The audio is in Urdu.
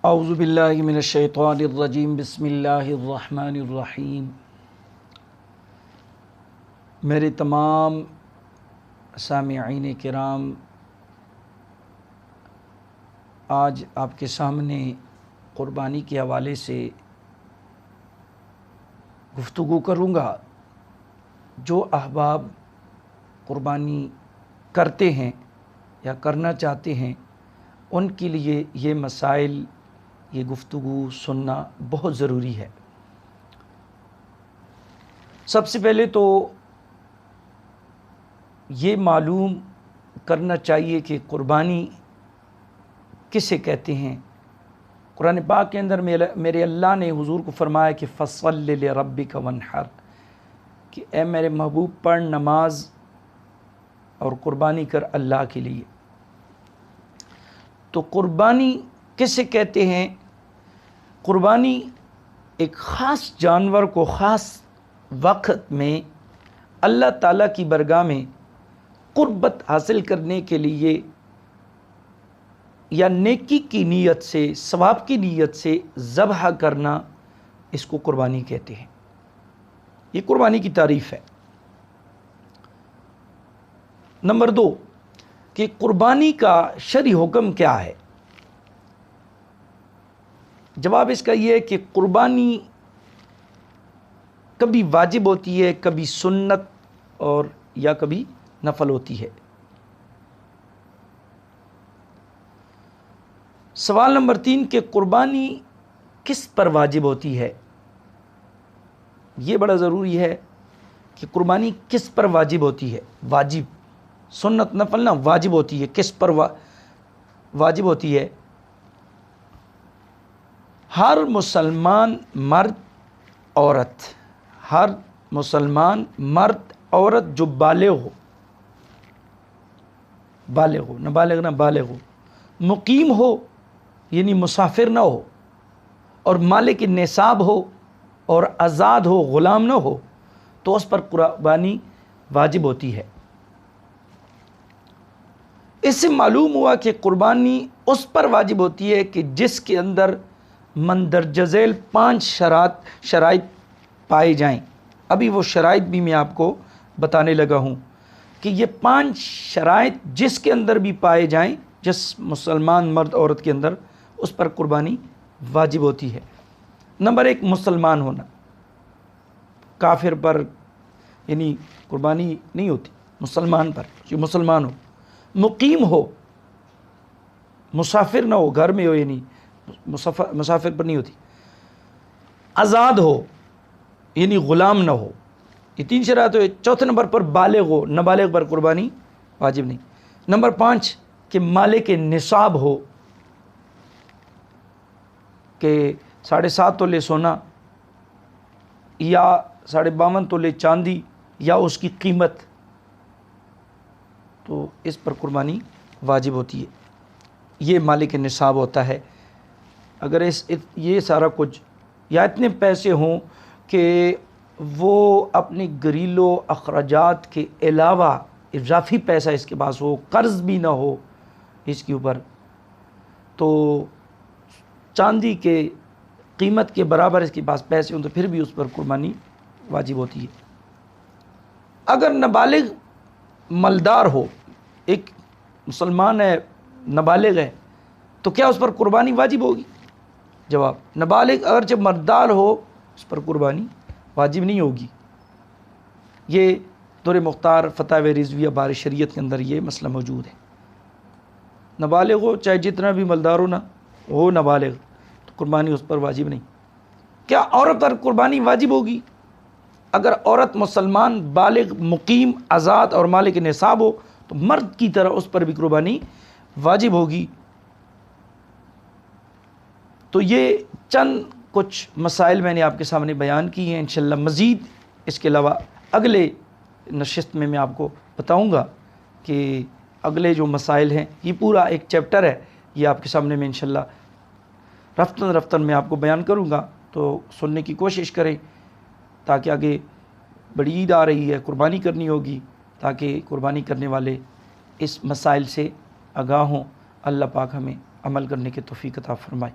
اعوذ باللہ من الشیطان الرجیم بسم اللہ الرحمن الرحیم۔ میرے تمام سامعین کرام، آج آپ کے سامنے قربانی کے حوالے سے گفتگو کروں گا۔ جو احباب قربانی کرتے ہیں یا کرنا چاہتے ہیں، ان کے لیے یہ مسائل، یہ گفتگو سننا بہت ضروری ہے۔ سب سے پہلے تو یہ معلوم کرنا چاہیے کہ قربانی کسے کہتے ہیں۔ قرآن پاک کے اندر میرے اللہ نے حضور کو فرمایا کہ فَصَلِّ لِرَبِّكَ وَانْحَرْ، کہ اے میرے محبوب پڑھ نماز اور قربانی کر اللہ کے لیے۔ تو قربانی کسے کہتے ہیں؟ قربانی ایک خاص جانور کو خاص وقت میں اللہ تعالیٰ کی بارگاہ میں قربت حاصل کرنے کے لیے یا نیکی کی نیت سے، ثواب کی نیت سے ذبح کرنا، اس کو قربانی کہتے ہیں۔ یہ قربانی کی تعریف ہے۔ نمبر 2 کہ قربانی کا شرعی حکم کیا ہے؟ جواب اس کا یہ ہے کہ قربانی کبھی واجب ہوتی ہے، کبھی سنت اور یا کبھی نفل ہوتی ہے۔ سوال نمبر 3 کہ قربانی کس پر واجب ہوتی ہے؟ یہ بڑا ضروری ہے کہ قربانی کس پر واجب ہوتی ہے۔ واجب، سنت نفل نہ، واجب ہوتی ہے۔ کس پر واجب ہوتی ہے؟ ہر مسلمان مرد عورت، ہر مسلمان مرد عورت جو بالغ ہو، نابالغ نہ بالغ ہو، مقیم ہو یعنی مسافر نہ ہو، اور مالک نصاب ہو اور آزاد ہو، غلام نہ ہو، تو اس پر قربانی واجب ہوتی ہے۔ اس سے معلوم ہوا کہ قربانی اس پر واجب ہوتی ہے کہ جس کے اندر مندرجہ ذیل 5 شرائط پائے جائیں۔ ابھی وہ شرائط بھی میں آپ کو بتانے لگا ہوں کہ یہ 5 شرائط جس کے اندر بھی پائے جائیں، جس مسلمان مرد عورت کے اندر، اس پر قربانی واجب ہوتی ہے۔ نمبر 1 مسلمان ہونا۔ کافر پر یعنی قربانی نہیں ہوتی، مسلمان پر، جو مسلمان ہو، مقیم ہو، مسافر نہ ہو، گھر میں ہو یعنی مسافر پر نہیں ہوتی، آزاد ہو یعنی غلام نہ ہو۔ یہ 3 شرائط ہوئے۔ چوتھے نمبر پر بالغ ہو، نابالغ پر قربانی واجب نہیں۔ نمبر 5 کہ مالک نصاب ہو، کہ 7.5 تولے سونا یا 52.5 تولے چاندی یا اس کی قیمت، تو اس پر قربانی واجب ہوتی ہے۔ یہ مالک نصاب ہوتا ہے۔ اگر یہ سارا کچھ یا اتنے پیسے ہوں کہ وہ اپنے گھریلو اخراجات کے علاوہ اضافی پیسہ اس کے پاس ہو، قرض بھی نہ ہو اس کے اوپر، تو چاندی کے قیمت کے برابر اس کے پاس پیسے ہوں تو پھر بھی اس پر قربانی واجب ہوتی ہے۔ اگر نابالغ مالدار ہو، ایک مسلمان ہے نابالغ ہے، تو کیا اس پر قربانی واجب ہوگی؟ جواب، نابالغ اگر جب مالدار ہو اس پر قربانی واجب نہیں ہوگی۔ یہ دور مختار فتاوی رضویہ بار شریعت کے اندر یہ مسئلہ موجود ہے۔ نابالغ ہو، چاہے جتنا بھی مالدار ہو، نہ ہو نابالغ، تو قربانی اس پر واجب نہیں۔ کیا عورت پر قربانی واجب ہوگی؟ اگر عورت مسلمان، بالغ، مقیم، آزاد اور مالک نصاب ہو تو مرد کی طرح اس پر بھی قربانی واجب ہوگی۔ تو یہ چند کچھ مسائل میں نے آپ کے سامنے بیان کی ہیں۔ انشاءاللہ مزید اس کے علاوہ اگلے نشست میں آپ کو بتاؤں گا کہ اگلے جو مسائل ہیں، یہ پورا ایک چیپٹر ہے، یہ آپ کے سامنے میں انشاءاللہ رفتن میں آپ کو بیان کروں گا، تو سننے کی کوشش کریں تاکہ آگے بڑی عید آ رہی ہے، قربانی کرنی ہوگی، تاکہ قربانی کرنے والے اس مسائل سے آگاہ ہوں۔ اللہ پاک ہمیں عمل کرنے کی توفیق عطا فرمائے۔